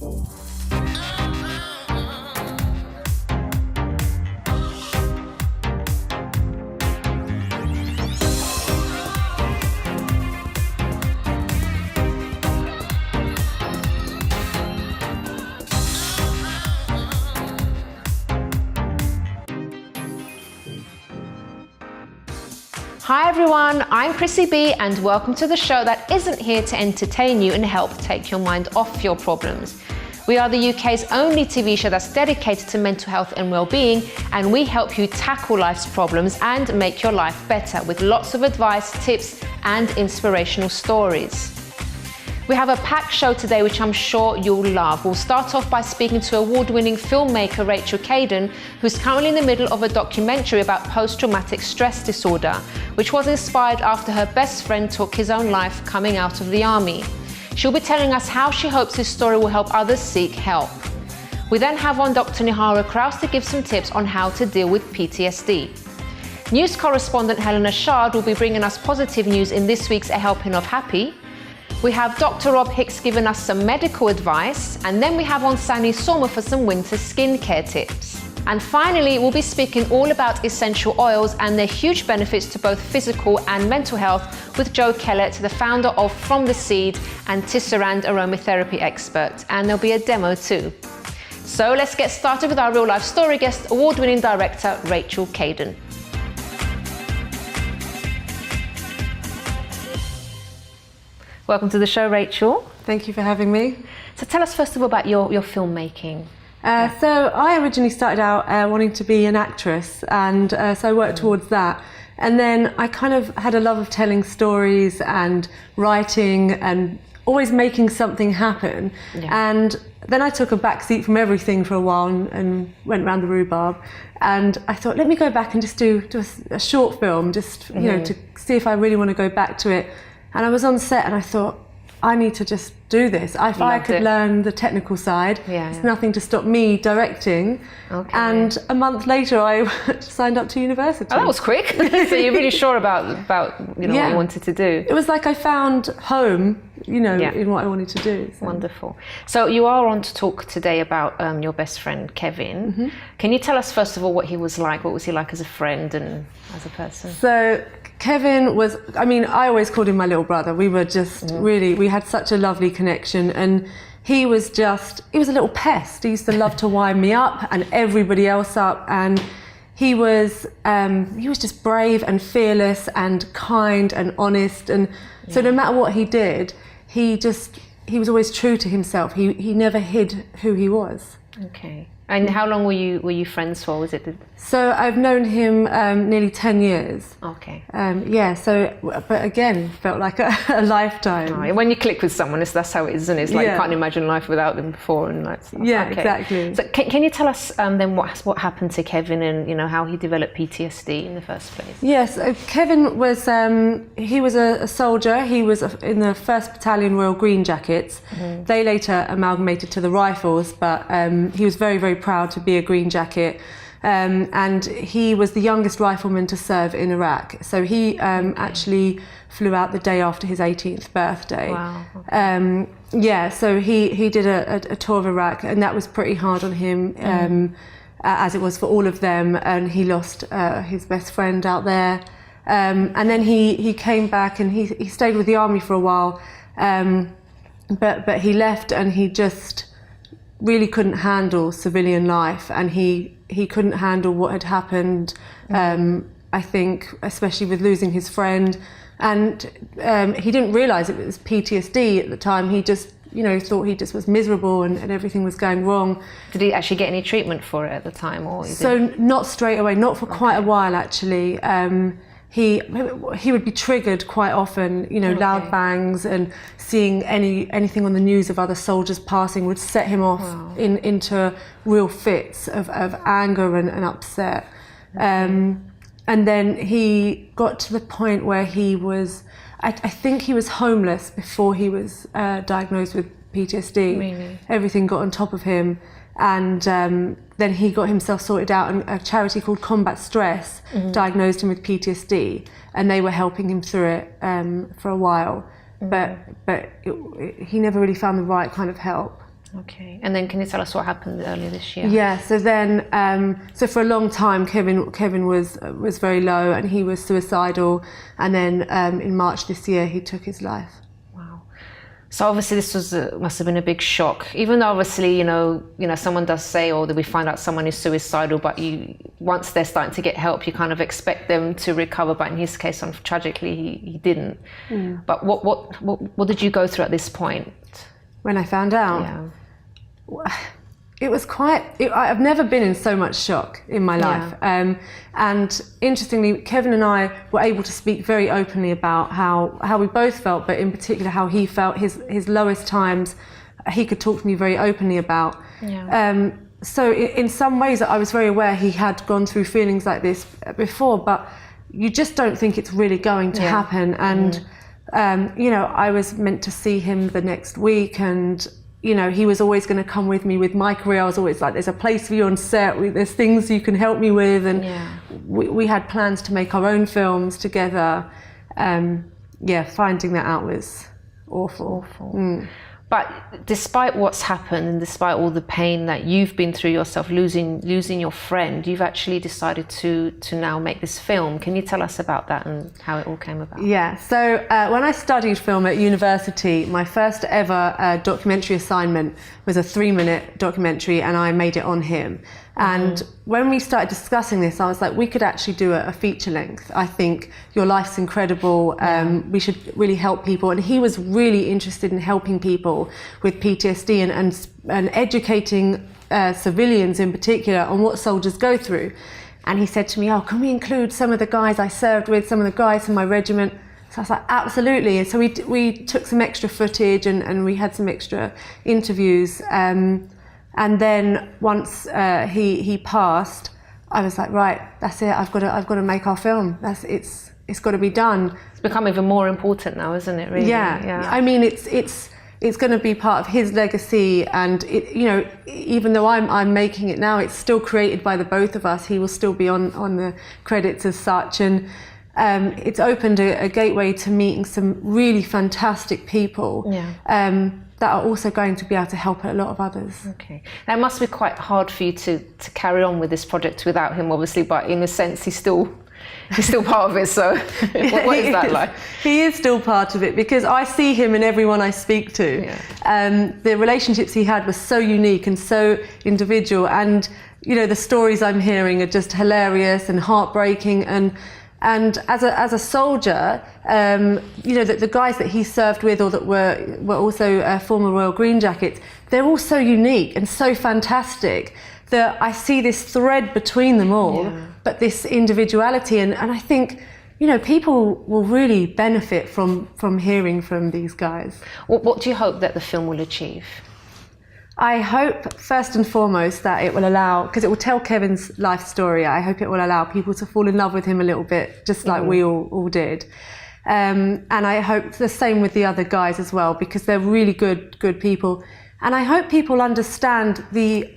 Hi everyone, I'm Chrissy B and welcome to the show that isn't here to entertain you and help take your mind off your problems. We are the UK's only TV show that's dedicated to mental health and well-being, and we help you tackle life's problems and make your life better with lots of advice, tips and inspirational stories. We have a packed show today which I'm sure you'll love. We'll start off by speaking to award-winning filmmaker Rachel Kaden, who's currently in the middle of a documentary about post-traumatic stress disorder, which was inspired after her best friend took his own life coming out of the army. She'll be telling us how she hopes this story will help others seek help. We then have on Dr Nihara Krause to give some tips on how to deal with PTSD. News correspondent Helena Chard will be bringing us positive news in this week's A Helping of Happy. We have Dr. Rob Hicks giving us some medical advice, and then we have on Sanni Sorma for some winter skincare tips. And finally, we'll be speaking all about essential oils and their huge benefits to both physical and mental health with Jo Kellet, the founder of From the Seed and Tisserand aromatherapy expert, and there'll be a demo too. So let's get started with our real life story guest, award-winning director Rachel Kaden. Welcome to the show, Rachel. Thank you for having me. So tell us first of all about your filmmaking. So I originally started out wanting to be an actress, and so I worked towards that. And then I kind of had a love of telling stories and writing and always making something happen. Yeah. And then I took a back seat from everything for a while and went around the rhubarb. And I thought, let me go back and just do a short film, just you know, to see if I really want to go back to it. And I was on set and I thought, I need to just do this. If I could learn the technical side, there's nothing to stop me directing. Okay. And a month later, I signed up to university. Oh, that was quick. So you're really sure about you know, what you wanted to do. It was like I found home, you know, in what I wanted to do. So. Wonderful. So you are on to talk today about your best friend, Kevin. Mm-hmm. Can you tell us, first of all, what he was like? What was he like as a friend and as a person? So Kevin was, I mean, I always called him my little brother. We were just really, we had such a lovely connection, and he was a little pest. He used to love to wind me up and everybody else up, and he was just brave and fearless and kind and honest, and so no matter what he did, he was always true to himself. He never hid who he was. Okay. And how long were you friends for? Was it? So I've known him nearly 10 years. Okay. But again, felt like a lifetime. Oh, when you click with someone, that's how it is, isn't it? It's like you can't imagine life without them before and that stuff. Yeah, exactly. So can you tell us then what happened to Kevin and you know how he developed PTSD in the first place? Yes, Kevin was he was a soldier. He was in the 1st Battalion Royal Green Jackets. Mm-hmm. They later amalgamated to the Rifles, but he was very, very proud to be a Green Jacket. And he was the youngest rifleman to serve in Iraq. So he actually flew out the day after his 18th birthday. Wow. Okay. So he did a tour of Iraq, and that was pretty hard on him, as it was for all of them. And he lost his best friend out there. And then he came back, and he stayed with the army for a while. But he left, and he just really couldn't handle civilian life, and he couldn't handle what had happened. I think, especially with losing his friend, and he didn't realise it was PTSD at the time. He just, thought he just was miserable and everything was going wrong. Did he actually get any treatment for it at the time, or? So not straight away, not for quite a while actually. He would be triggered quite often, loud bangs, and seeing anything on the news of other soldiers passing would set him off into real fits of anger and upset. And then he got to the point where he was, I think he was homeless before he was diagnosed with PTSD. Really? Everything got on top of him. And then he got himself sorted out, and a charity called Combat Stress diagnosed him with PTSD, and they were helping him through it for a while. But he never really found the right kind of help. Okay, and then can you tell us what happened earlier this year? Yeah, so then, so for a long time, Kevin was very low and he was suicidal, and then in March this year he took his life. Wow. So obviously this must have been a big shock, even though obviously you know someone does say, or that we find out someone is suicidal, but once they're starting to get help, you kind of expect them to recover. But in his case, tragically, he didn't. But what did you go through at this point? When I found out? Yeah. It was I've never been in so much shock in my life. And interestingly, Kevin and I were able to speak very openly about how we both felt, but in particular how he felt, his lowest times, he could talk to me very openly about. Yeah. So in some ways I was very aware he had gone through feelings like this before, but you just don't think it's really going to happen. And, I was meant to see him the next week, and he was always going to come with me with my career. I was always like, there's a place for you on set, there's things you can help me with. And we had plans to make our own films together. Finding that out was awful. But despite what's happened, and despite all the pain that you've been through yourself, losing your friend, you've actually decided to now make this film. Can you tell us about that and how it all came about? Yeah, so when I studied film at university, my first ever documentary assignment was a 3-minute documentary, and I made it on him. And when we started discussing this, I was like, we could actually do a feature length. I think your life's incredible. We should really help people. And he was really interested in helping people with PTSD and educating civilians in particular on what soldiers go through. And he said to me, can we include some of the guys I served with, some of the guys from my regiment? So I was like, absolutely. And so we took some extra footage and we had some extra interviews. And then once he passed, I was like, right, that's it. I've got to make our film. It's got to be done. It's become even more important now, isn't it? Really? Yeah. I mean, it's going to be part of his legacy, and even though I'm making it now, it's still created by the both of us. He will still be on the credits as such, and it's opened a gateway to meeting some really fantastic people. That are also going to be able to help a lot of others. Okay. Now it must be quite hard for you to carry on with this project without him, obviously, but in a sense he's still part of it, so what is that like? He is still part of it because I see him in everyone I speak to. The relationships he had were so unique and so individual, and the stories I'm hearing are just hilarious and heartbreaking, and as a soldier, the guys that he served with, or that were also former Royal Green Jackets, they're all so unique and so fantastic that I see this thread between them all, but this individuality, and I think people will really benefit from hearing from these guys. What do you hope that the film will achieve? I hope, first and foremost, that it will allow, because it will tell Kevin's life story, I hope it will allow people to fall in love with him a little bit, just like we all did. And I hope the same with the other guys as well, because they're really good people. And I hope people understand the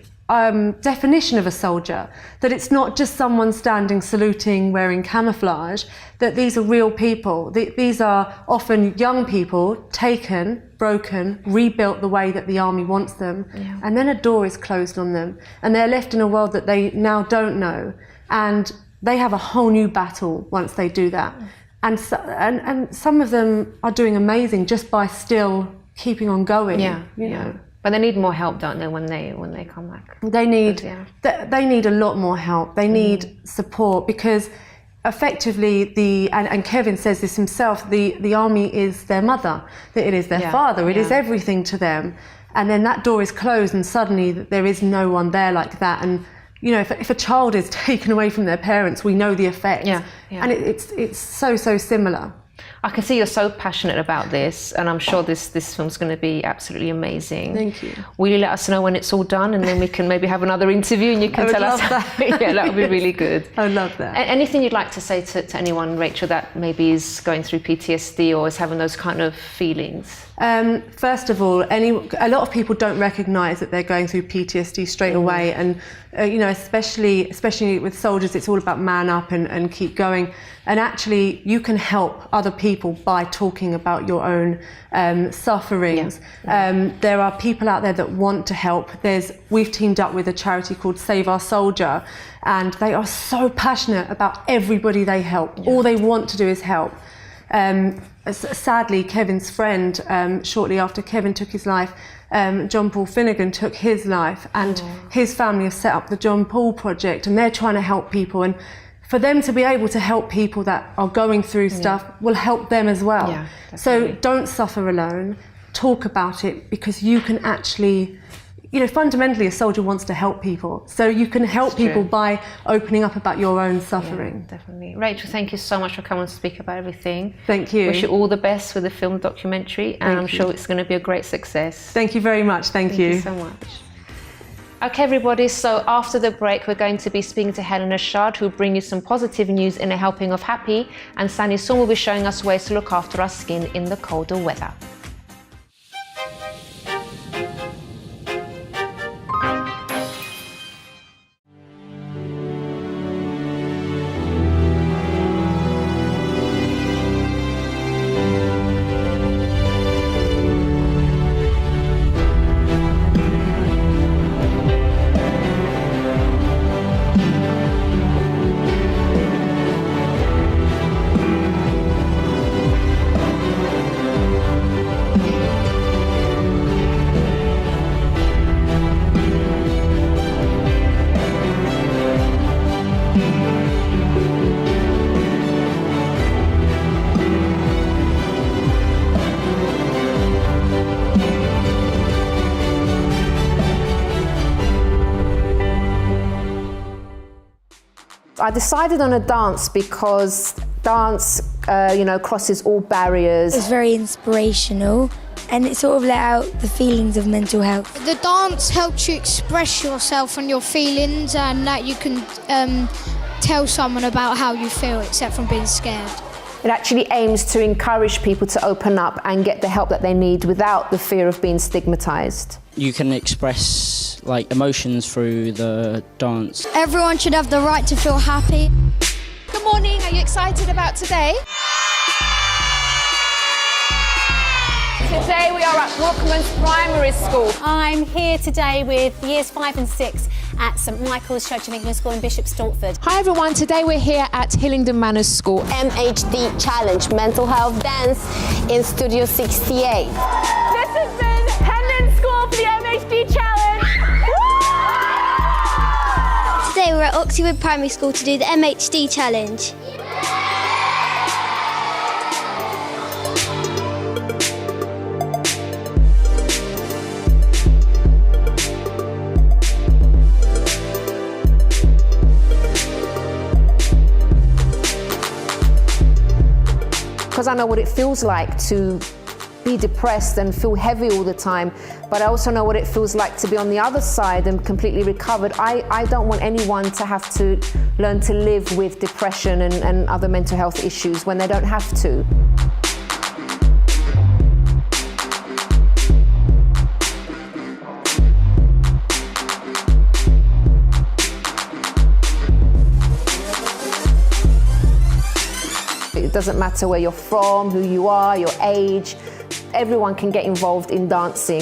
definition of a soldier, that it's not just someone standing saluting wearing camouflage, that these are real people. These are often young people taken, broken, rebuilt the way that the army wants them, and then a door is closed on them and they're left in a world that they now don't know, and they have a whole new battle once they do that. And some of them are doing amazing just by still keeping on going. But they need more help, don't they, when they come back? They need a lot more help. They need support, because effectively and Kevin says this himself, the army is their mother, that it is their father, it is everything to them. And then that door is closed and suddenly there is no one there like that. And if a child is taken away from their parents, we know the effect. And it's so similar. I can see you're so passionate about this, and I'm sure this film's going to be absolutely amazing. Thank you. Will you let us know when it's all done, and then we can maybe have another interview and you can tell us? That. That would be really good. I would love that. Anything you'd like to say to anyone, Rachel, that maybe is going through PTSD or is having those kind of feelings? First of all, a lot of people don't recognise that they're going through PTSD straight away, and especially with soldiers, it's all about man up and keep going. And actually, you can help other people by talking about your own sufferings. There are people out there that want to help. We've teamed up with a charity called Save Our Soldier, and they are so passionate about everybody they help. All they want to do is help. Sadly, Kevin's friend, shortly after Kevin took his life, John Paul Finnegan took his life, and his family have set up the John Paul Project, and they're trying to help people. And for them to be able to help people that are going through stuff will help them as well. So don't suffer alone. Talk about it, because you can actually, fundamentally a soldier wants to help people. So you can help people by opening up about your own suffering. Yeah, definitely. Rachel, thank you so much for coming to speak about everything. Thank you. Wish you all the best with the film documentary, and I'm sure it's going to be a great success. Thank you very much. Thank you. Thank you so much. Okay, everybody, so after the break, we're going to be speaking to Helena Chard, who will bring you some positive news in a helping of happy, and Sanni soon will be showing us ways to look after our skin in the colder weather. I decided on a dance because dance, crosses all barriers. It's very inspirational, and it sort of let out the feelings of mental health. The dance helps you express yourself and your feelings, and that you can tell someone about how you feel, except from being scared. It actually aims to encourage people to open up and get the help that they need without the fear of being stigmatized. You can express emotions through the dance. Everyone should have the right to feel happy. Good morning, are you excited about today? Today we are at Brookman's Primary School. I'm here today with years 5 and 6 at St Michael's Church of England School in Bishop Stortford. Hi everyone, today we're here at Hillingdon Manor School. MHD Challenge, Mental Health Dance in Studio 68. This has been Hendon School for the MHD Challenge. Today we're at Oxywood Primary School to do the MHD Challenge. Because I know what it feels like to be depressed and feel heavy all the time, but I also know what it feels like to be on the other side and completely recovered. I don't want anyone to have to learn to live with depression and other mental health issues when they don't have to. It doesn't matter where you're from, who you are, your age. Everyone can get involved in dancing.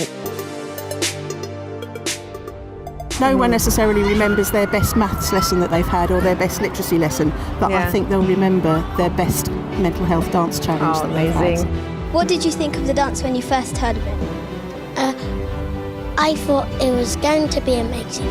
No one necessarily remembers their best maths lesson that they've had or their best literacy lesson, but I think they'll remember their best mental health dance challenge that they've had. What did you think of the dance when you first heard of it? I thought it was going to be amazing.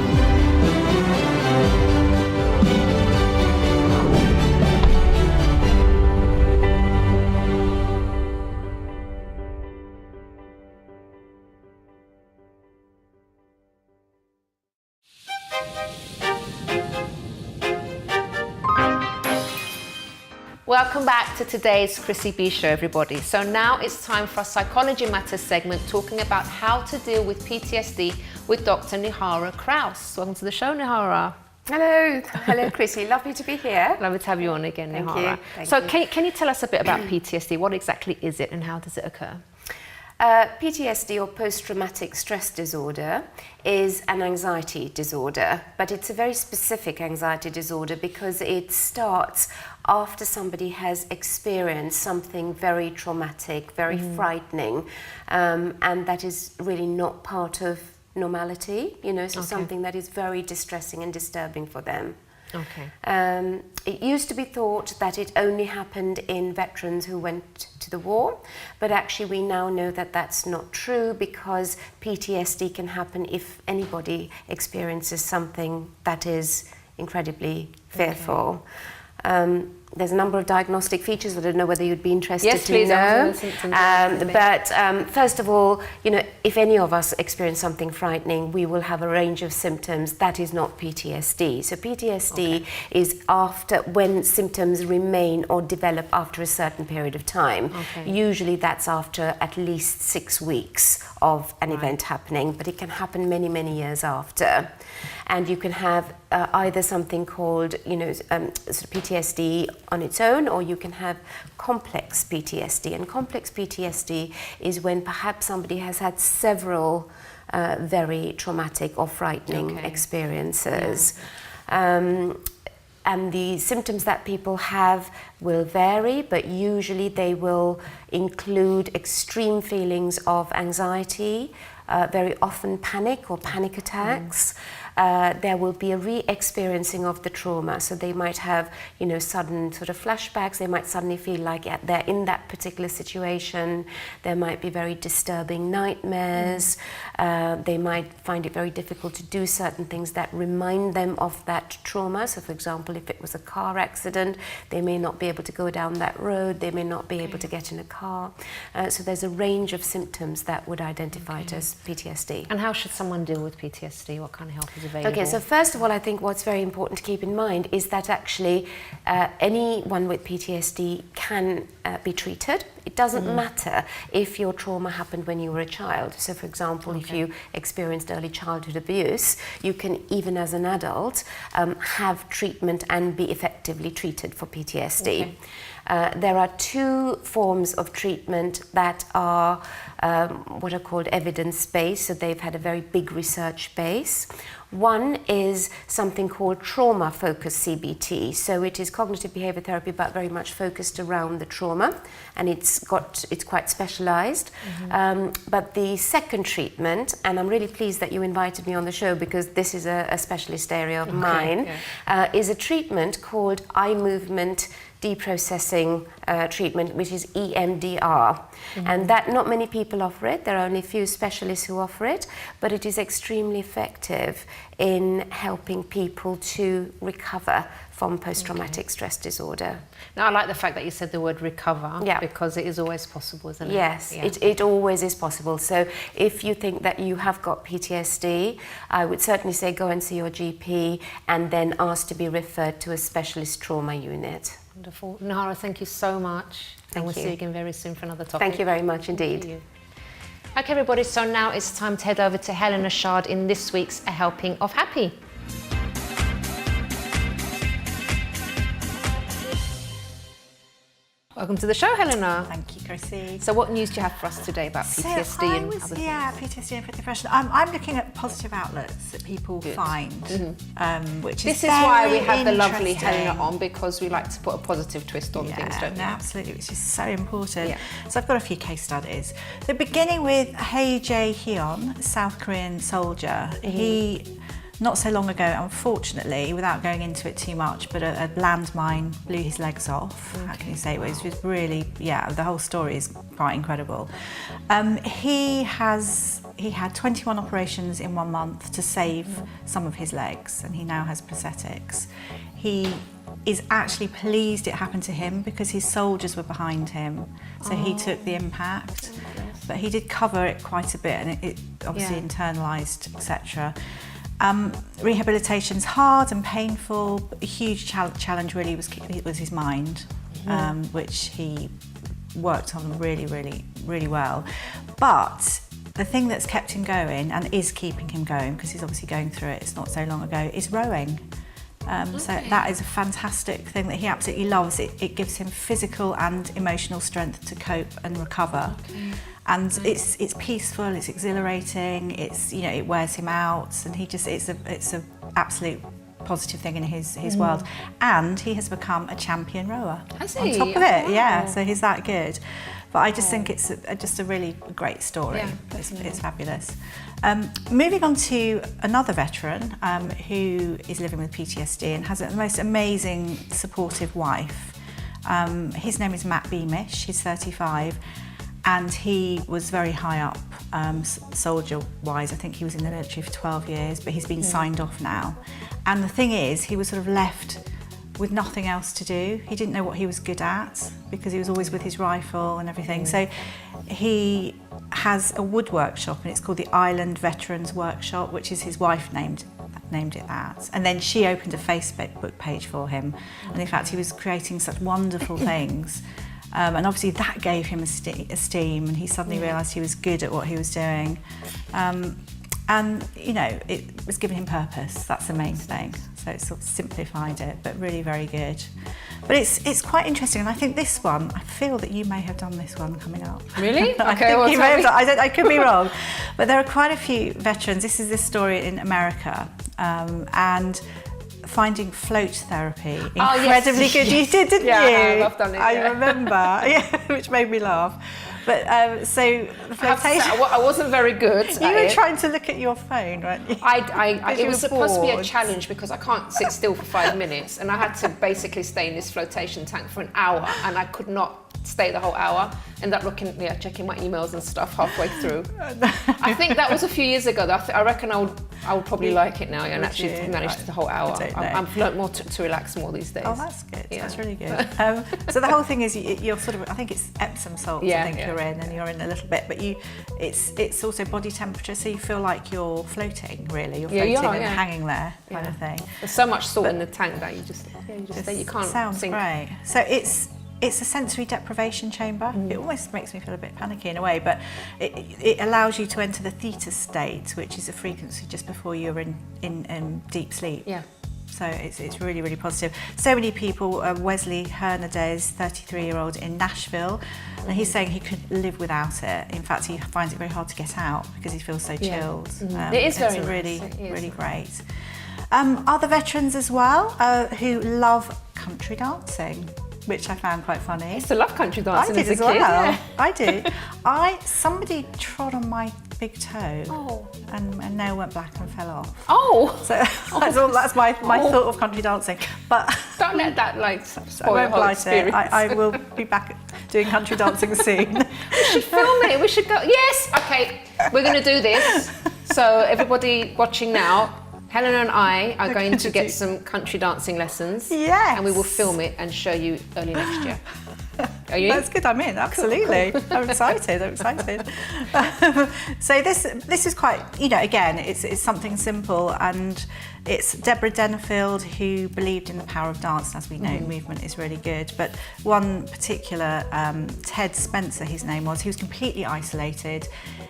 Welcome back to today's Chrissy B Show, everybody. So now it's time for our Psychology Matters segment, talking about how to deal with PTSD with Dr. Nihara Krause. Welcome to the show, Nihara. Hello, Chrissy. Lovely to be here. Lovely to have you on again, Nihara. Thank you. you. Can you tell us a bit about PTSD? What exactly is it and how does it occur? PTSD, or post-traumatic stress disorder, is an anxiety disorder, but it's a very specific anxiety disorder because it starts after somebody has experienced something very traumatic, very frightening, and that is really not part of normality, you know, so something that is very distressing and disturbing for them. Okay. It used to be thought that it only happened in veterans who went to the war, but actually we now know that that's not true, because PTSD can happen if anybody experiences something that is incredibly fearful. There's a number of diagnostic features. I don't know whether you'd be interested to know. But first of all, you know, if any of us experience something frightening, we will have a range of symptoms. That is not PTSD. So PTSD is after, when symptoms remain or develop after a certain period of time. Usually that's after at least 6 weeks of an event happening, but it can happen many, many years after. And you can have either something called, you know, sort of PTSD on its own, or you can have complex PTSD. And complex PTSD is when perhaps somebody has had several very traumatic or frightening experiences. And the symptoms that people have will vary, but usually they will include extreme feelings of anxiety, very often panic or panic attacks. There will be a re-experiencing of the trauma. So they might have, you know, sudden sort of flashbacks. They might suddenly feel like they're in that particular situation. There might be very disturbing nightmares. They might find it very difficult to do certain things that remind them of that trauma. So for example, if it was a car accident, they may not be able to go down that road. They may not be able to get in a car. So there's a range of symptoms that would identify it as PTSD. And how should someone deal with PTSD? What kind of help is available? Okay, so first of all, I think what's very important to keep in mind is that actually anyone with PTSD can be treated. It doesn't matter if your trauma happened when you were a child. So for example, if you experienced early childhood abuse, you can, even as an adult, have treatment and be effectively treated for PTSD. There are 2 forms of treatment that are what are called evidence-based, so they've had a very big research base. One is something called trauma-focused CBT, so it is cognitive behavior therapy but very much focused around the trauma, and it's quite specialized. But the second treatment, and I'm really pleased that you invited me on the show because this is a specialist area of mine, is a treatment called eye movement deprocessing treatment, which is EMDR. And that not many people offer it. There are only a few specialists who offer it, but it is extremely effective in helping people to recover from post-traumatic stress disorder. Now, I like the fact that you said the word recover, because it is always possible, isn't it? Yes, it always is possible. So if you think that you have got PTSD, I would certainly say go and see your GP and then ask to be referred to a specialist trauma unit. Wonderful. Nihara, thank you so much. And we'll see you again very soon for another topic. Thank you very much indeed. Okay, everybody, so now it's time to head over to Helena Chard in this week's A Helping of Happy. Welcome to the show, Helena. Thank you, Chrissy. So what news do you have for us today about PTSD and other things? PTSD and depression. I'm looking at positive outlets that people find, which this is why we have the lovely Helena on, because we like to put a positive twist on things, don't we? Absolutely, which is so important. So I've got a few case studies. So beginning with Hae Jae-hyun, South Korean soldier. He, not so long ago, unfortunately, without going into it too much, but a landmine blew his legs off. How can you say it was really, the whole story is quite incredible. He had 21 operations in 1 month to save some of his legs, and he now has prosthetics. He is actually pleased it happened to him because his soldiers were behind him, so he took the impact. But he did cover it quite a bit, and it obviously internalised, etc. Rehabilitation's hard and painful, but a huge challenge really was his mind, which he worked on really well. But the thing that's kept him going, and is keeping him going, because he's obviously going through it, it's not so long ago, is rowing. So that is a fantastic thing that he absolutely loves. It gives him physical and emotional strength to cope and recover. And it's peaceful, it's exhilarating, it wears him out, and it's a absolute positive thing in his world. And he has become a champion rower. Has on he? top of it, yeah. So he's that good. But I just think it's just a really great story. Yeah, it's fabulous. Moving on to another veteran who is living with PTSD and has the most amazing, supportive wife. His name is Matt Beamish. He's 35. And he was very high up, soldier-wise. I think he was in the military for 12 years, but he's been signed off now. And the thing is, he was sort of left with nothing else to do. He didn't know what he was good at because he was always with his rifle and everything. So he has a wood workshop, and it's called the Island Veterans Workshop, which is his wife named it that. And then she opened a Facebook page for him. And in fact, he was creating such wonderful things. And obviously that gave him esteem, and he suddenly realised he was good at what he was doing. And, you know, it was giving him purpose. That's the main thing. So it sort of simplified it, but really very good. But it's quite interesting, and I think this one, I feel that you may have done this one coming up. Really? I Okay, think you may have done, I could be wrong. But there are quite a few veterans. This is this story in America, and finding float therapy, incredibly good. Yes. You did, didn't you? I've done it. I remember, which made me laugh. But so the flotation. I wasn't very good. You were trying to look at your phone, weren't you? It was supposed to be a challenge because I can't sit still for 5 minutes, and I had to basically stay in this flotation tank for an hour, and I could not stay the whole hour. Ended up checking my emails and stuff halfway through. I think that was a few years ago. I reckon I would probably like it now, and actually manage the whole hour. I'm learnt more to relax more these days. Oh, that's good. Yeah. That's really good. So the whole thing is you're sort of, I think it's Epsom salts. I think you're in, and you're in a little bit, but it's also body temperature, so you feel like you're floating. Really, you're floating and hanging there, kind of thing. There's so much salt in the tank that you just you can't. Sounds sink. great. So it's a sensory deprivation chamber. It almost makes me feel a bit panicky in a way, but it allows you to enter the theta state, which is a frequency just before you're in deep sleep. Yeah. So it's really, really positive. So many people, Wesley Hernandez, 33-year-old in Nashville, and he's saying he could live without it. In fact, he finds it very hard to get out because he feels so chilled. It is very really, nice. really great. Other veterans as well who love country dancing, which I found quite funny. I used to love country dancing as a kid. Yeah. I do. Somebody trod on my big toe, and my nail went black and fell off. So that's my thought of country dancing. But don't let that spoil I your whole experience. I will be back doing country dancing soon. We should film it. We should go. Yes. Okay. We're going to do this. So everybody watching now, Helena and I are going to get some country dancing lessons. Yes. And we will film it and show you early next year. Are you in? That's good, I'm in, absolutely. Cool. I'm excited. So this is quite, again, it's something simple, and it's Deborah Denfield who believed in the power of dance. As we know, movement is really good. But one particular, Ted Spencer, his name was, he was completely isolated.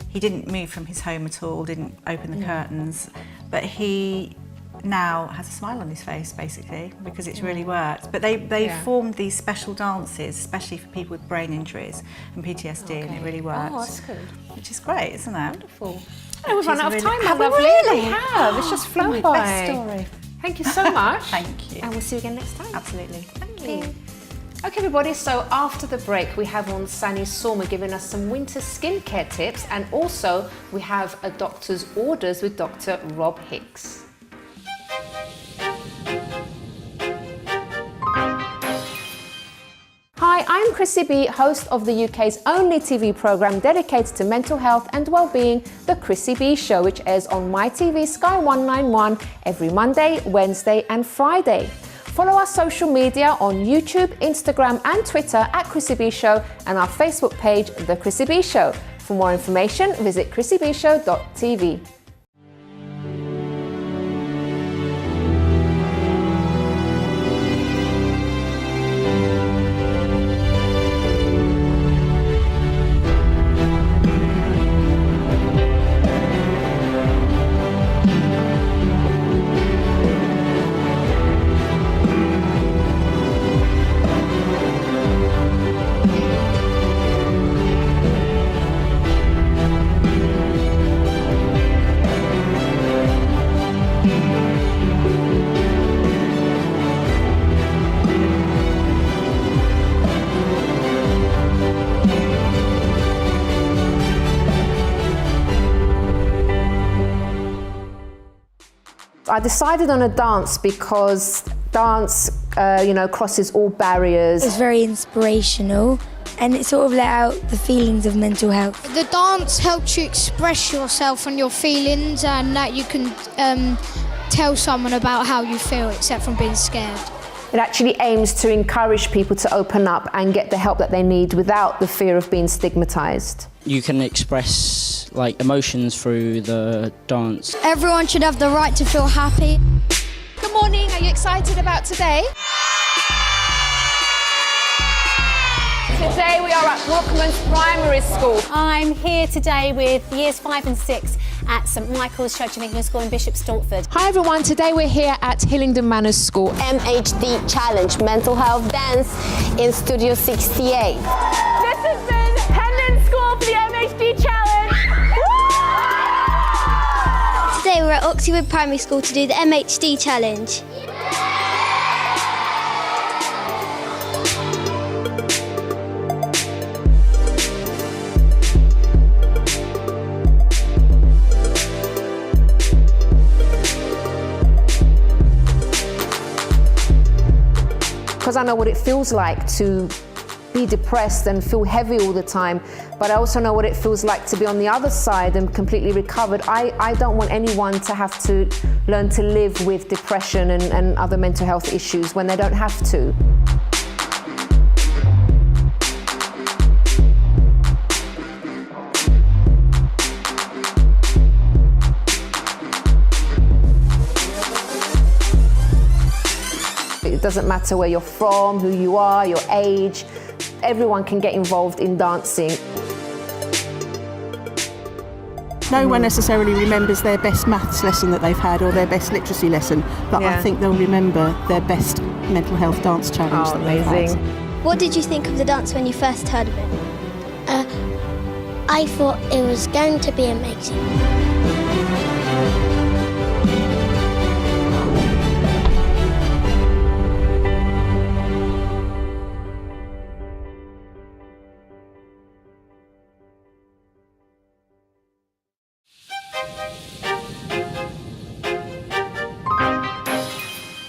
He didn't move from his home at all, didn't open the curtains, but he now has a smile on his face, basically, because it's really worked. But they formed these special dances, especially for people with brain injuries and PTSD, and it really worked. Oh, that's good. Which is great, isn't it? Wonderful. Oh, we've run out of time, my Have we lovely. really? We have. It's just flown by. Best story. Thank you so much. Thank you. And we'll see you again next time. Absolutely. Thank you. Okay, everybody, so after the break, we have on Sanni Sorma giving us some winter skincare tips, and also we have a doctor's orders with Dr. Rob Hicks. Hi, I'm Chrissy B, host of the UK's only TV programme dedicated to mental health and wellbeing, The Chrissy B Show, which airs on MyTV Sky 191 every Monday, Wednesday and Friday. Follow our social media on YouTube, Instagram and Twitter at Chrissy B Show, and our Facebook page, The Chrissy B Show. For more information, visit chrissybshow.tv. I decided on a dance because dance, crosses all barriers. It's very inspirational and it sort of let out the feelings of mental health. The dance helps you express yourself and your feelings, and that you can tell someone about how you feel, except from being scared. It actually aims to encourage people to open up and get the help that they need without the fear of being stigmatized. You can express emotions through the dance. Everyone should have the right to feel happy. Good morning, are you excited about today? Today we are at Brookman's Primary School. I'm here today with years 5 and 6 at St Michael's Church of England School in Bishop Stortford. Hi everyone, today we're here at Hillingdon Manor School. MHD Challenge, Mental Health Dance in Studio 68. This has been Hendon School for the MHD Challenge. Today we're at Oxford Primary School to do the MHD Challenge. Because I know what it feels like to be depressed and feel heavy all the time, but I also know what it feels like to be on the other side and completely recovered. I don't want anyone to have to learn to live with depression and other mental health issues when they don't have to. It doesn't matter where you're from, who you are, your age. Everyone can get involved in dancing. No one necessarily remembers their best maths lesson that they've had or their best literacy lesson, but I think they'll remember their best mental health dance challenge that they've had. What did you think of the dance when you first heard of it? I thought it was going to be amazing.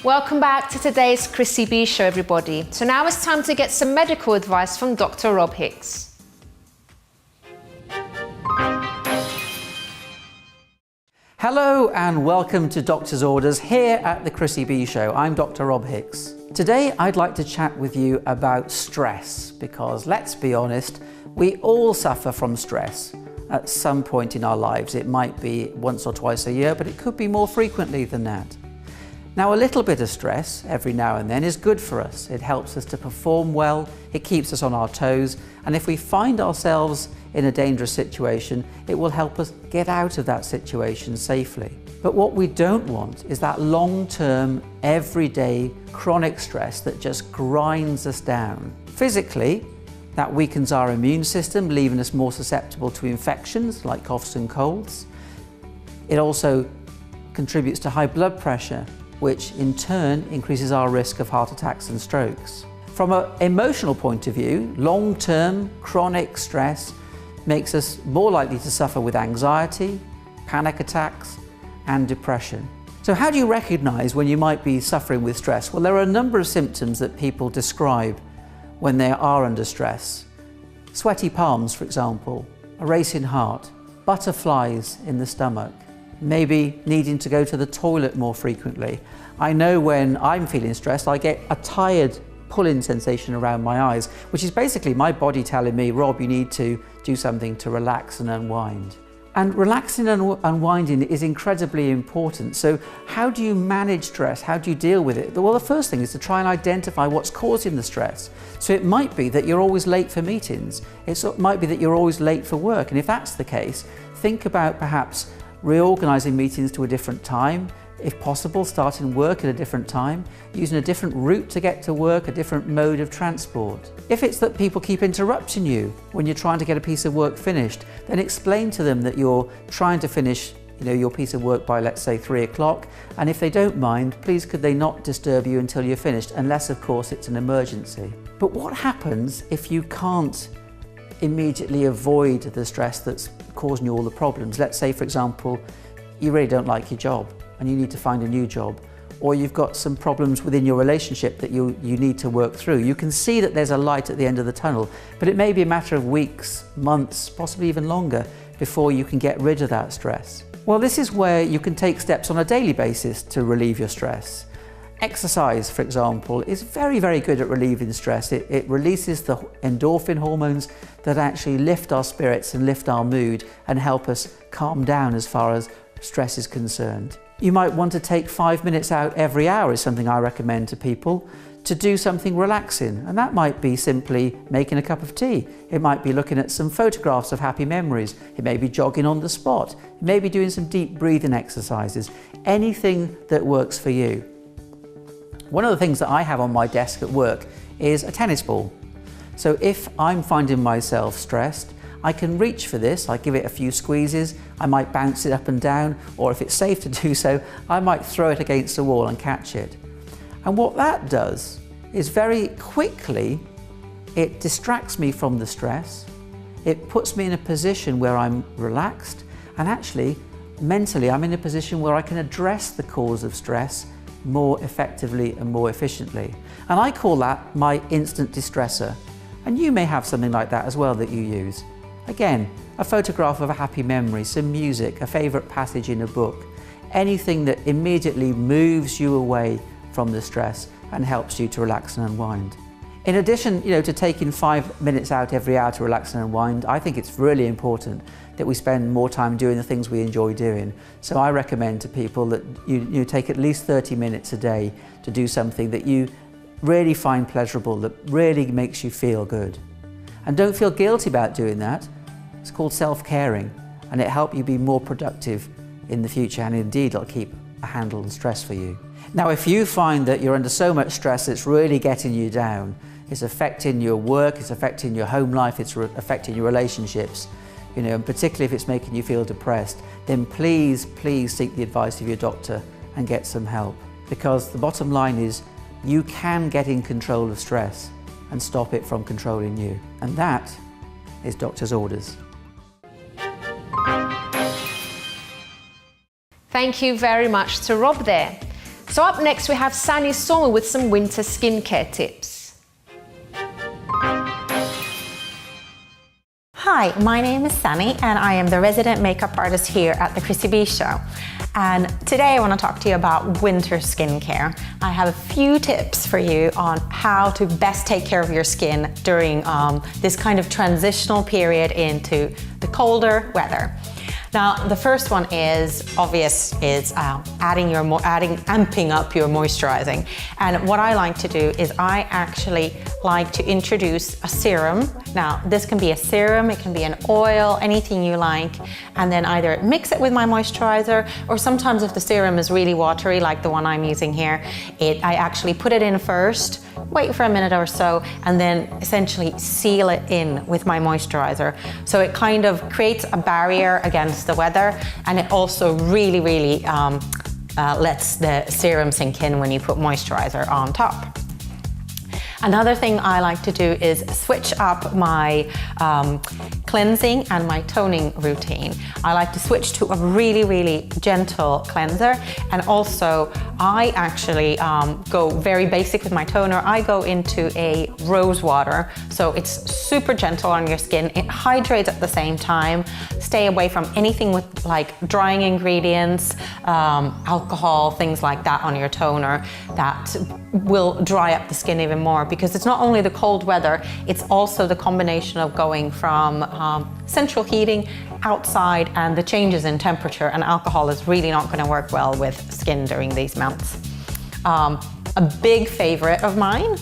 Welcome back to today's Chrissy B Show, everybody. So now it's time to get some medical advice from Dr. Rob Hicks. Hello and welcome to Doctor's Orders here at the Chrissy B Show. I'm Dr. Rob Hicks. Today I'd like to chat with you about stress because, let's be honest, we all suffer from stress at some point in our lives. It might be once or twice a year, but it could be more frequently than that. Now, a little bit of stress every now and then is good for us. It helps us to perform well, it keeps us on our toes, and if we find ourselves in a dangerous situation, it will help us get out of that situation safely. But what we don't want is that long-term, everyday, chronic stress that just grinds us down. Physically, that weakens our immune system, leaving us more susceptible to infections like coughs and colds. It also contributes to high blood pressure, which in turn increases our risk of heart attacks and strokes. From an emotional point of view, long-term chronic stress makes us more likely to suffer with anxiety, panic attacks, and depression. So how do you recognize when you might be suffering with stress? Well, there are a number of symptoms that people describe when they are under stress. Sweaty palms, for example, a racing heart, butterflies in the stomach, maybe needing to go to the toilet more frequently. I know when I'm feeling stressed, I get a tired pulling sensation around my eyes, which is basically my body telling me, Rob, you need to do something to relax and unwind. And relaxing and unwinding is incredibly important. So how do you manage stress? How do you deal with it? Well, the first thing is to try and identify what's causing the stress. So it might be that you're always late for meetings. It might be that you're always late for work. And if that's the case, think about perhaps reorganising meetings to a different time, if possible starting work at a different time, using a different route to get to work, a different mode of transport. If it's that people keep interrupting you when you're trying to get a piece of work finished, then explain to them that you're trying to finish your piece of work by, let's say, 3 o'clock, and if they don't mind, please could they not disturb you until you're finished, unless of course it's an emergency. But what happens if you can't immediately avoid the stress that's causing you all the problems? Let's say, for example, you really don't like your job and you need to find a new job, or you've got some problems within your relationship that you need to work through. You can see that there's a light at the end of the tunnel, but it may be a matter of weeks, months, possibly even longer before you can get rid of that stress. Well, this is where you can take steps on a daily basis to relieve your stress. Exercise, for example, is very, very good at relieving stress. It releases the endorphin hormones that actually lift our spirits and lift our mood and help us calm down as far as stress is concerned. You might want to take 5 minutes out every hour is something I recommend to people to do something relaxing, and that might be simply making a cup of tea. It might be looking at some photographs of happy memories. It may be jogging on the spot. It may be doing some deep breathing exercises. Anything that works for you. One of the things that I have on my desk at work is a tennis ball. So if I'm finding myself stressed, I can reach for this, I give it a few squeezes, I might bounce it up and down, or if it's safe to do so, I might throw it against the wall and catch it. And what that does is very quickly, it distracts me from the stress, it puts me in a position where I'm relaxed, and actually, mentally, I'm in a position where I can address the cause of stress more effectively and more efficiently. And I call that my instant distressor. And you may have something like that as well that you use. Again, a photograph of a happy memory, some music, a favourite passage in a book, anything that immediately moves you away from the stress and helps you to relax and unwind. In addition, to taking 5 minutes out every hour to relax and unwind, I think it's really important that we spend more time doing the things we enjoy doing. So I recommend to people that you take at least 30 minutes a day to do something that you really find pleasurable, that really makes you feel good. And don't feel guilty about doing that. It's called self-caring, and it helps you be more productive in the future, and indeed it'll keep a handle on stress for you. Now, if you find that you're under so much stress it's really getting you down, it's affecting your work, it's affecting your home life, it's affecting your relationships, and particularly if it's making you feel depressed, then please seek the advice of your doctor and get some help. Because the bottom line is, you can get in control of stress and stop it from controlling you. And that is doctor's orders. Thank you very much to Rob there. So up next we have Sanni Sorma with some winter skincare tips. Hi, my name is Sanni and I am the resident makeup artist here at the Chrissy B Show. And today I want to talk to you about winter skincare. I have a few tips for you on how to best take care of your skin during this kind of transitional period into the colder weather. Now, the first one is obvious, is amping up your moisturizing. And what I like to do is I actually like to introduce a serum. Now, this can be a serum, it can be an oil, anything you like, and then either mix it with my moisturizer, or sometimes if the serum is really watery, like the one I'm using here, I actually put it in first, wait for a minute or so, and then essentially seal it in with my moisturizer. So it kind of creates a barrier against the weather, and it also really lets the serum sink in when you put moisturizer on top. Another thing I like to do is switch up my cleansing and my toning routine. I like to switch to a really gentle cleanser, and also I actually go very basic with my toner. I go into a rose water, so it's super gentle on your skin. It hydrates at the same time. Stay away from anything with like drying ingredients, alcohol, things like that on your toner that will dry up the skin even more, because it's not only the cold weather, it's also the combination of going from central heating outside and the changes in temperature, and alcohol is really not going to work well with skin during these months. A big favorite of mine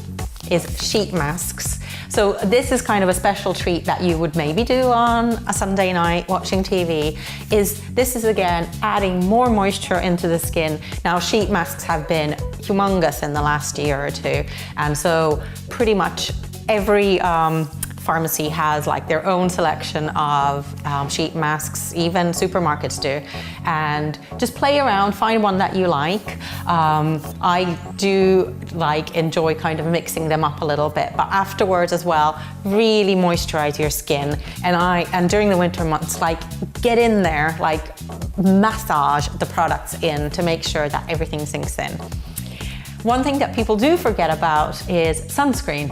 is sheet masks. So this is kind of a special treat that you would maybe do on a Sunday night watching TV. This is again adding more moisture into the skin. Now, sheet masks have been humongous in the last year or two, and so pretty much every pharmacy has like their own selection of sheet masks, even supermarkets do, and just play around, find one that you like. I do enjoy kind of mixing them up a little bit, but afterwards as well, really moisturize your skin. And during the winter months, get in there, massage the products in to make sure that everything sinks in. One thing that people do forget about is sunscreen.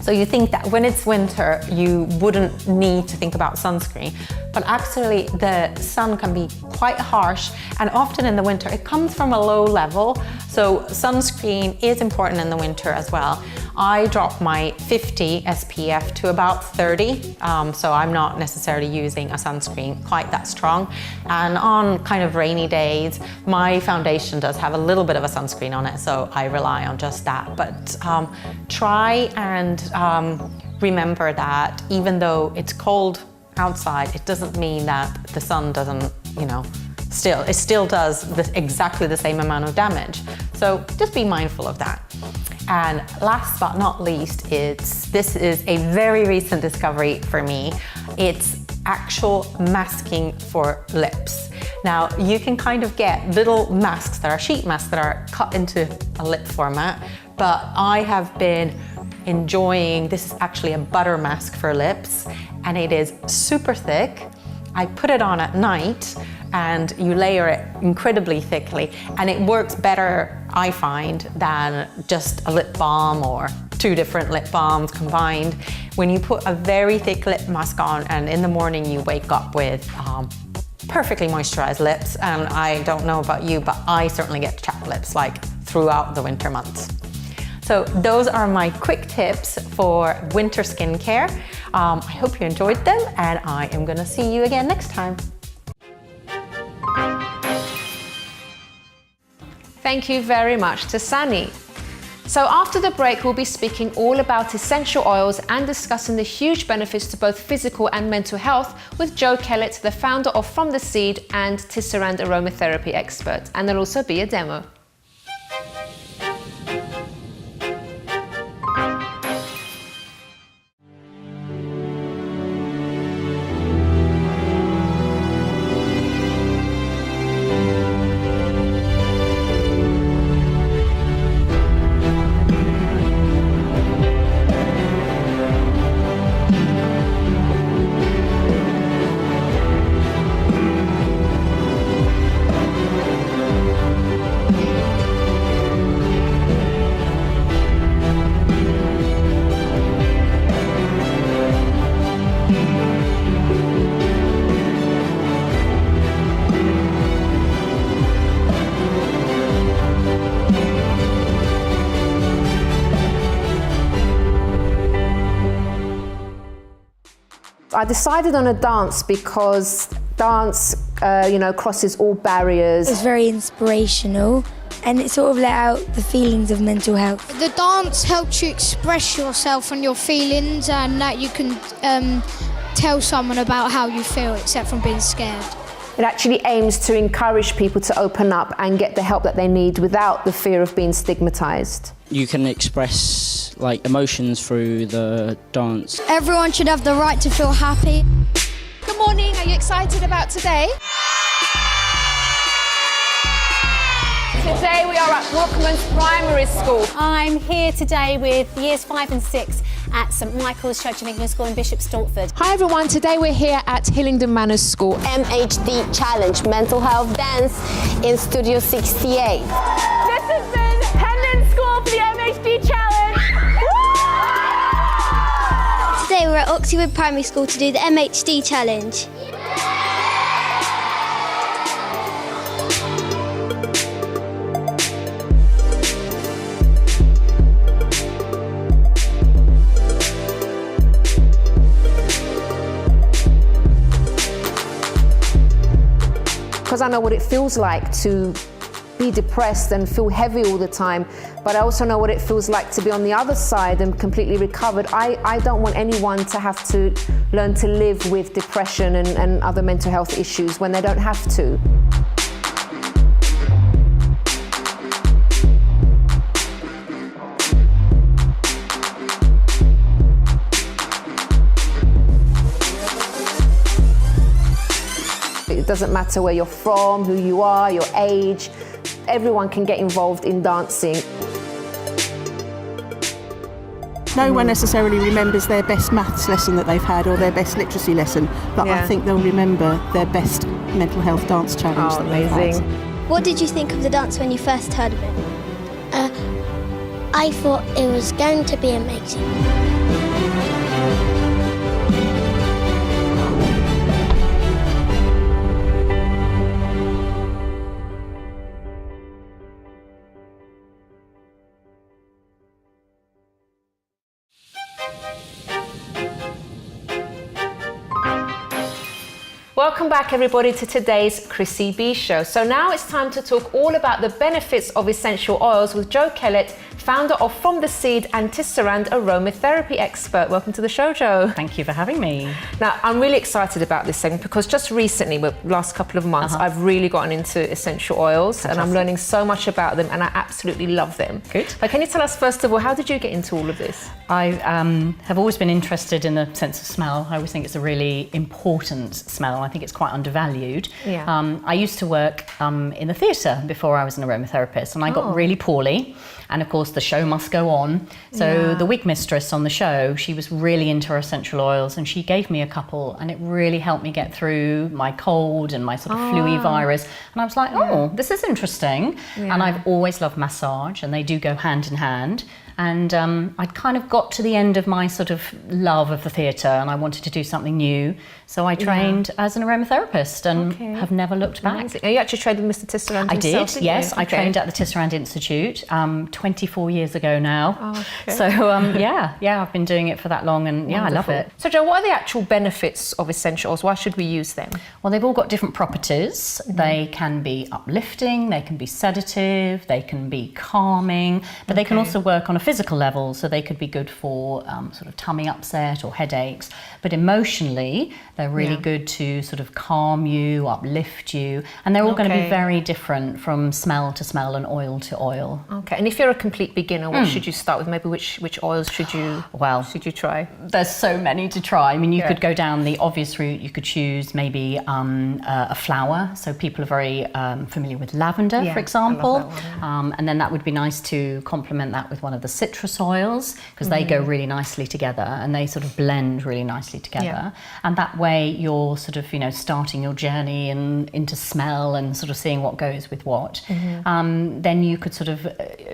So you think that when it's winter, you wouldn't need to think about sunscreen, but actually the sun can be quite harsh, and often in the winter it comes from a low level, so sunscreen is important in the winter as well. I drop my 50 SPF to about 30, so I'm not necessarily using a sunscreen quite that strong. And on kind of rainy days, my foundation does have a little bit of a sunscreen on it, so I rely on just that. But try and remember that even though it's cold outside, it doesn't mean that the sun doesn't, it still does exactly the same amount of damage. So just be mindful of that. And last but not least, this is a very recent discovery for me. It's actual masking for lips. Now, you can kind of get little masks that are sheet masks that are cut into a lip format, but I have been enjoying, this is actually a butter mask for lips, and it is super thick. I put it on at night and you layer it incredibly thickly, and it works better, I find, than just a lip balm or 2 different lip balms combined. When you put a very thick lip mask on and in the morning you wake up with perfectly moisturized lips, and I don't know about you, but I certainly get chapped lips throughout the winter months. So those are my quick tips for winter skincare. I hope you enjoyed them, and I am gonna see you again next time. Thank you very much to Sanni. So after the break, we'll be speaking all about essential oils and discussing the huge benefits to both physical and mental health with Jo Kellet, the founder of From the Seed and Tisserand aromatherapy expert. And there'll also be a demo. I decided on a dance because dance, crosses all barriers. It's very inspirational, and it sort of let out the feelings of mental health. The dance helps you express yourself and your feelings, and that you can tell someone about how you feel, except from being scared. It actually aims to encourage people to open up and get the help that they need without the fear of being stigmatized. You can express emotions through the dance. Everyone should have the right to feel happy. Good morning, are you excited about today? Today we are at Brookman's Primary School. I'm here today with years 5 and 6 at St Michael's Church of England School in Bishop Stortford. Hi everyone, today we're here at Hillingdon Manor School. MHD Challenge, Mental Health Dance in Studio 68. This has been Hendon School for the MHD Challenge. Today we're at Oxywood Primary School to do the MHD Challenge. Because I know what it feels like to be depressed and feel heavy all the time, but I also know what it feels like to be on the other side and completely recovered. I don't want anyone to have to learn to live with depression and other mental health issues when they don't have to. doesn't matter where you're from, who you are, your age. Everyone can get involved in dancing. No one necessarily remembers their best maths lesson that they've had or their best literacy lesson, but I think they'll remember their best mental health dance challenge that they've had. What did you think of the dance when you first heard of it? I thought it was going to be amazing. Welcome back everybody to today's Chrissy B Show. So now it's time to talk all about the benefits of essential oils with Jo Kellet, founder of From the Seed and Tisserand aromatherapy expert. Welcome to the show, Jo. Thank you for having me. Now, I'm really excited about this segment because just recently, the last couple of months, I've really gotten into essential oils. Fantastic. And I'm learning so much about them and I absolutely love them. Good. But can you tell us, first of all, how did you get into all of this? I have always been interested in the sense of smell. I always think it's a really important smell. I think it's quite undervalued. Yeah. I used to work in the theatre before I was an aromatherapist, and I got really poorly. And of course, the show must go on. So the wig mistress on the show, she was really into her essential oils, and she gave me a couple, and it really helped me get through my cold and my sort of flu-y virus. And I was like, oh, this is interesting. Yeah. And I've always loved massage, and they do go hand in hand. And I'd kind of got to the end of my sort of love of the theatre, and I wanted to do something new. So I trained as an aromatherapist and have never looked back. Amazing. You actually trained with Mr. Tisserand himself, did, yes. I trained at the Tisserand Institute 24 years ago now. Oh, okay. So yeah, I've been doing it for that long, and I love it. So Jo, what are the actual benefits of essential oils? Why should we use them? Well, they've all got different properties. They can be uplifting, they can be sedative, they can be calming, but they can also work on a physical level, so they could be good for sort of tummy upset or headaches. But emotionally, they're really good to sort of calm you, uplift you, and they're all going to be very different from smell to smell and oil to oil. Okay, and if you're a complete beginner, what should you start with? Maybe which oils should you try? There's so many to try. I mean, you could go down the obvious route. You could choose maybe a flower. So people are very familiar with lavender, for example. I love that one, and then that would be nice to complement that with one of the citrus oils, because they go really nicely together and they sort of blend really nicely together. And that way you're sort of, starting your journey and into smell and sort of seeing what goes with what. Then you could sort of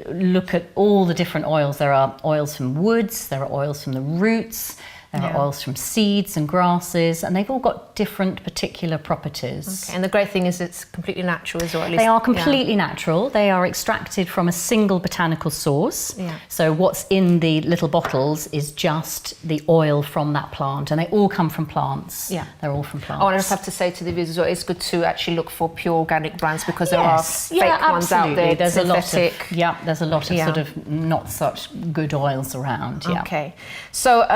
look at all the different oils. There are oils from woods, there are oils from the roots, there are oils from seeds and grasses, and they've all got different particular properties. Okay. And the great thing is it's completely natural as well. At least, they are completely natural. They are extracted from a single botanical source. So what's in the little bottles is just the oil from that plant, and they all come from plants. They're all from plants. Oh, and I just have to say to the viewers as well, it's good to actually look for pure organic brands, because there are fake ones out there. There's synthetic. there's a lot of sort of not such good oils around. Okay. So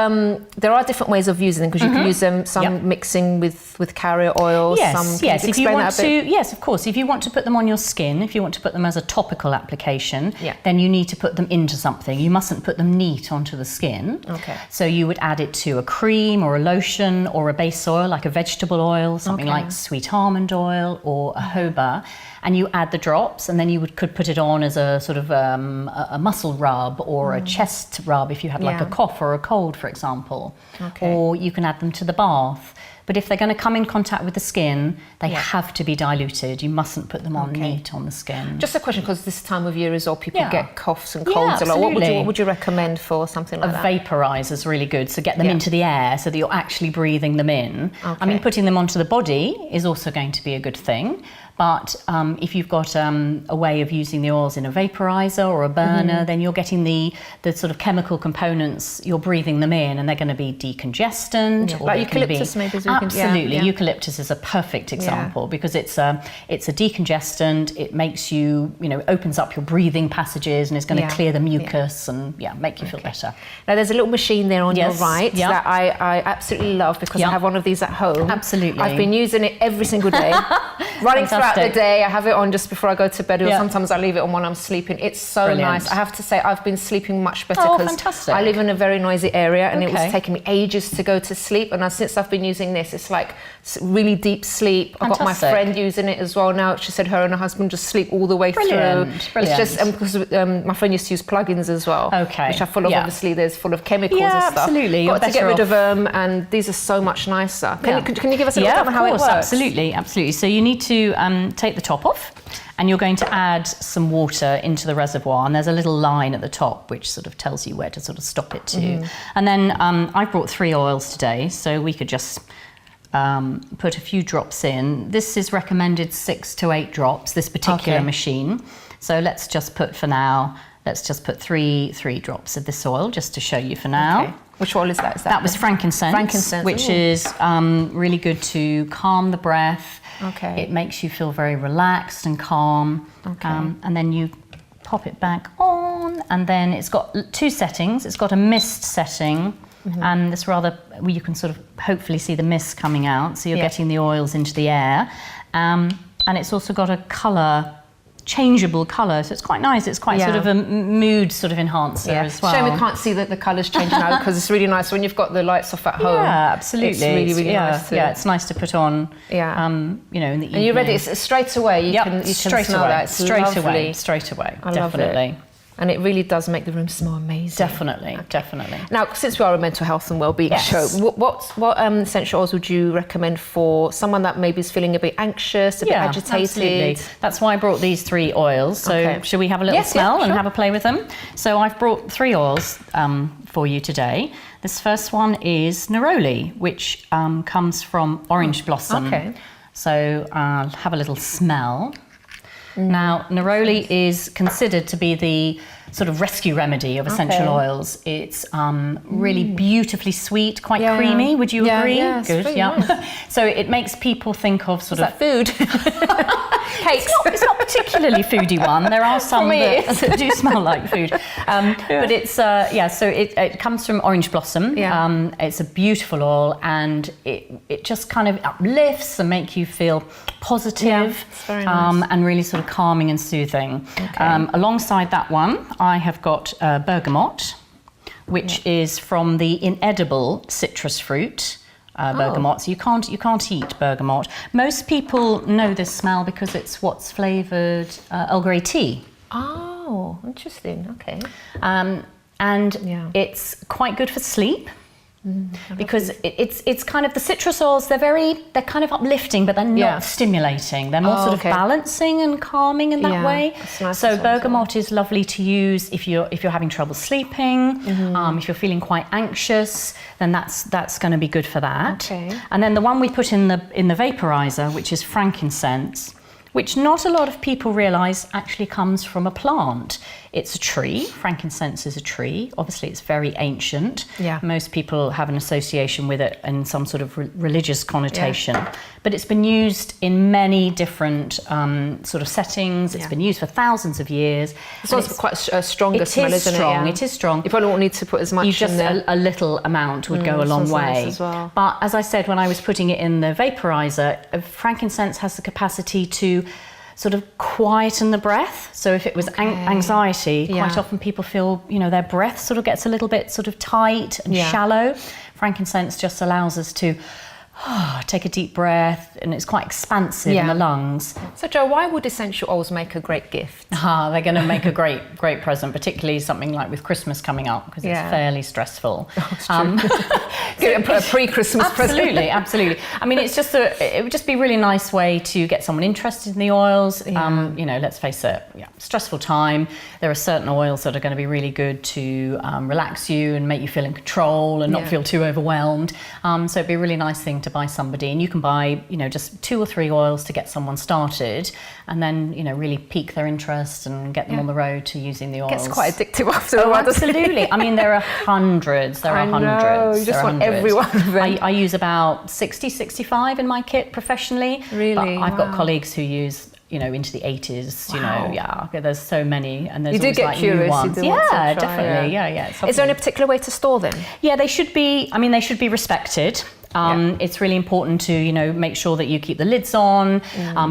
there are different ways of using them, because you can use them, some mixing with carrier oil, some... Yes, if you want to, yes, of course. If you want to put them on your skin, if you want to put them as a topical application, then you need to put them into something. You mustn't put them neat onto the skin. Okay. So you would add it to a cream or a lotion or a base oil, like a vegetable oil, something like sweet almond oil or a jojoba, and you add the drops, and then you could put it on as a sort of a muscle rub or a chest rub if you had like a cough or a cold, for example. Or you can add them to the bath. But if they're going to come in contact with the skin, they have to be diluted. You mustn't put them on neat on the skin. Just a question, because this time of year is all people get coughs and colds a lot. What would you recommend for something like that? A vaporizer is really good. So get them into the air so that you're actually breathing them in. I mean, putting them onto the body is also going to be a good thing. But if you've got a way of using the oils in a vaporizer or a burner, then you're getting the sort of chemical components, you're breathing them in, and they're going to be decongestant. Or like eucalyptus maybe? Absolutely. Eucalyptus is a perfect example because it's a decongestant. It makes you, opens up your breathing passages and is going to clear the mucus and make you feel better. Now there's a little machine there on your right that I absolutely love, because I have one of these at home. Absolutely. I've been using it every single day. running throughout the Fantastic. day. I have it on just before I go to bed, or Yeah. sometimes I leave it on when I'm sleeping. It's so Brilliant. nice. I have to say, I've been sleeping much better Oh, because fantastic. I live in a very noisy area, and it was Okay. taking me ages to go to sleep. And since I've been using this, it's like really deep sleep. I've got my Fantastic. friend using it as well now. She said her and her husband just sleep all the way Brilliant, through. brilliant. It's just because my friend used to use plugins as well, Okay. which are full of Yeah. obviously there's full of chemicals Yeah, and stuff. absolutely. You're Got to get better rid of off. them, and these are so much nicer. Can you give us a Yeah, little on how it of works? course, absolutely. So you need to take the top off, and you're going to add some water into the reservoir, and there's a little line at the top which sort of tells you where to sort of stop it to. Mhm. And then I brought 3 oils today, so we could just put a few drops in. This is recommended 6 to 8 drops, this particular Okay. machine. So let's just put three drops of this oil just to show you for now. Okay. Which oil is that? That was frankincense. Frankincense, which ooh. is really good to calm the breath. Okay. It makes you feel very relaxed and calm. Okay. And then you pop it back on, and then it's got 2 settings. It's got a mist setting, and this where you can sort of hopefully see the mist coming out, so you're getting the oils into the air. And it's also got a colour, changeable colour, so it's quite nice. It's quite sort of a mood sort of enhancer as well. Shame we can't see the colours changing now, because it's really nice when you've got the lights off at home. Yeah, absolutely. It's really, really nice. Yeah, it's nice to put on. Yeah. In the evening. And you're ready. It's straight away. You can smell that. It's Straight lovely. away. I Definitely. love it. And it really does make the room smell amazing. Definitely. Now, since we are a mental health and wellbeing show, what essential oils would you recommend for someone that maybe is feeling a bit anxious, a bit agitated? Absolutely. That's why I brought these 3 oils. So Okay. shall we have a little Yes, smell yeah, and sure. have a play with them? So I've brought 3 oils for you today. This first one is neroli, which comes from orange blossom. Okay. So I'll have a little smell. Now, neroli is considered to be the sort of rescue remedy of essential oils. It's really beautifully sweet, quite creamy. Would you agree? Yeah, it's Good. really Yeah. nice. So it makes people think of sort of food. Cakes. It's not particularly foodie one. There are some that do smell like food. But it's, so it comes from orange blossom. Yeah. It's a beautiful oil, and it just kind of uplifts and make you feel positive. Yeah, it's very nice. And really sort of calming and soothing. Alongside that one, I have got bergamot, which is from the inedible citrus fruit. Bergamot. So you can't eat bergamot. Most people know this smell because it's what's flavoured Earl Grey tea. Oh, interesting. Okay. And it's quite good for sleep. Because it's kind of the citrus oils. They're kind of uplifting, but they're not stimulating. They're more sort of balancing and calming in that way. Nice So bergamot is lovely to use if you're having trouble sleeping. If you're feeling quite anxious, then that's going to be good for that. Okay. And then the one we put in the vaporizer, which is frankincense, which not a lot of people realise actually comes from a plant. It's a tree. Frankincense is a tree. Obviously, it's very ancient. Yeah. Most people have an association with it in some sort of religious connotation. But it's been used in many different sort of settings. It's been used for thousands of years. It's also quite a stronger smell, isn't it? Yeah. It is strong. You probably won't need to put as much You in there. a little amount would go a long smells way. nice as well. But as I said, when I was putting it in the vaporizer, frankincense has the capacity to sort of quieten the breath. So if it was anxiety, quite often people feel, their breath sort of gets a little bit sort of tight and shallow. Frankincense just allows us to take a deep breath, and it's quite expansive in the lungs. So Jo, why would essential oils make a great gift? They're going to make a great present, particularly something like with Christmas coming up, because it's fairly stressful. Get a pre-Christmas present. Absolutely. I mean, it would just be a really nice way to get someone interested in the oils. Let's face it, stressful time. There are certain oils that are going to be really good to relax you and make you feel in control and not feel too overwhelmed. So it'd be a really nice thing to buy somebody, and you can buy, just 2 or 3 oils to get someone started, and then, really pique their interest and get them on the road to using the oils. It gets quite addictive after a while. Absolutely. I mean, there are hundreds. I know, you just want every one of them. I use about 60, 65 in my kit professionally. Really? But I've got colleagues who use, into the 80s, there's so many, and there's you do always get like curious, new ones. You do want to try, definitely. Yeah. Is there any particular way to store them? Yeah, they should be respected. It's really important to make sure that you keep the lids on,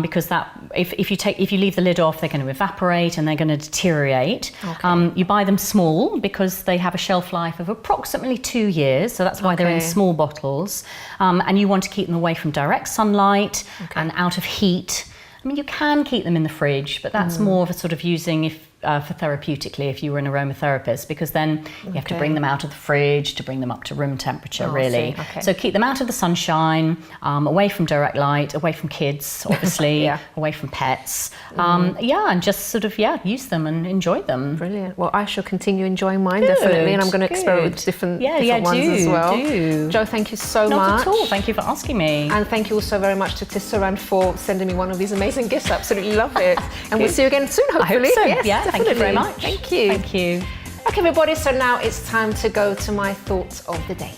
because that if you leave the lid off, they're going to evaporate and they're going to deteriorate. You buy them small because they have a shelf life of approximately 2 years, so that's why they're in small bottles, and you want to keep them away from direct sunlight and out of heat. I mean, you can keep them in the fridge, but that's more of a sort of using for therapeutically if you were an aromatherapist, because then you have to bring them out of the fridge to bring them up to room temperature, really. So keep them out of the sunshine, away from direct light, away from kids, obviously, away from pets. And just sort of, use them and enjoy them. Brilliant. Well, I shall continue enjoying mine, definitely, and I'm going to experiment with different ones as well. Jo, thank you so much. Not at all. Thank you for asking me. And thank you also very much to Tisserand for sending me one of these amazing gifts. Absolutely love it. And we'll see you again soon, hopefully. I hope so. Yes, thank you very much. Thank you. Thank you. Okay, everybody, so now it's time to go to my thoughts of the day.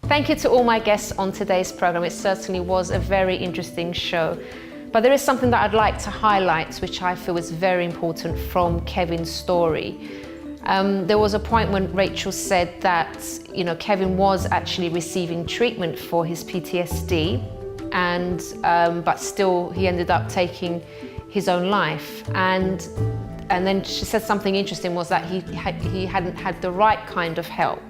Thank you to all my guests on today's program. It certainly was a very interesting show. But there is something that I'd like to highlight, which I feel is very important from Kevin's story. There was a point when Rachel said that, Kevin was actually receiving treatment for his PTSD, and but still he ended up taking his own life. And then she said something interesting, was that he hadn't had the right kind of help.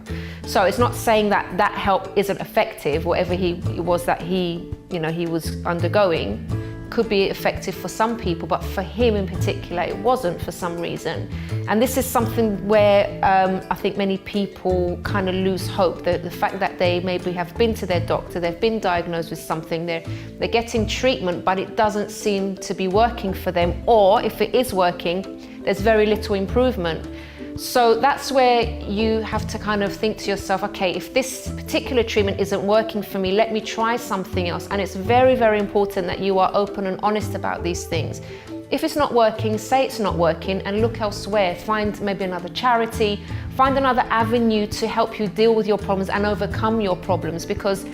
So it's not saying that that help isn't effective, whatever it was that he was undergoing. Could be effective for some people, but for him in particular, it wasn't for some reason. And this is something where I think many people kind of lose hope. The fact that they maybe have been to their doctor, they've been diagnosed with something, they're getting treatment, but it doesn't seem to be working for them, or if it is working, there's very little improvement. So that's where you have to kind of think to yourself, okay, if this particular treatment isn't working for me, let me try something else. And it's very, very important that you are open and honest about these things. If it's not working, say it's not working and look elsewhere. Find maybe another charity, find another avenue to help you deal with your problems and overcome your problems, because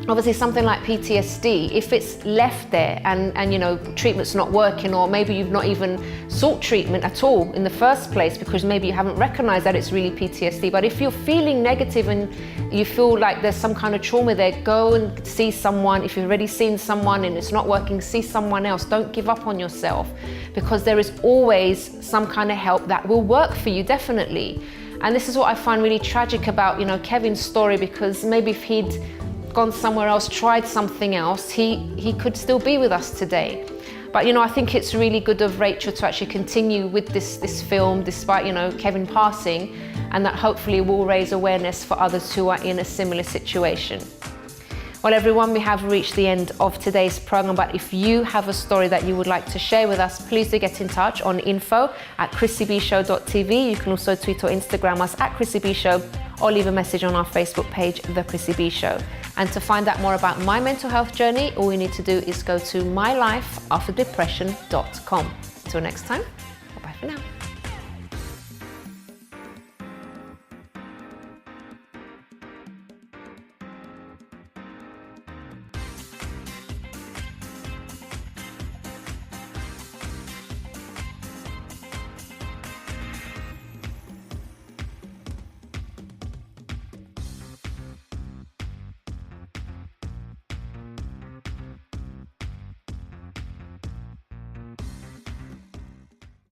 obviously something like PTSD, if it's left there and treatment's not working, or maybe you've not even sought treatment at all in the first place because maybe you haven't recognized that it's really PTSD. But if you're feeling negative and you feel like there's some kind of trauma there, go and see someone. If you've already seen someone and it's not working, see someone else. Don't give up on yourself, because there is always some kind of help that will work for you, definitely. And this is what I find really tragic about Kevin's story, because maybe if he'd gone somewhere else, tried something else, he could still be with us today. But I think it's really good of Rachel to actually continue with this film despite Kevin passing, and that hopefully will raise awareness for others who are in a similar situation. Well, everyone, we have reached the end of today's program, but if you have a story that you would like to share with us, please do get in touch on info@chrissybshow.tv. You can also tweet or Instagram us @ChrissyBShow, or leave a message on our Facebook page, The Chrissy B Show. And to find out more about my mental health journey, all you need to do is go to mylifeafterdepression.com. Till next time, bye-bye for now.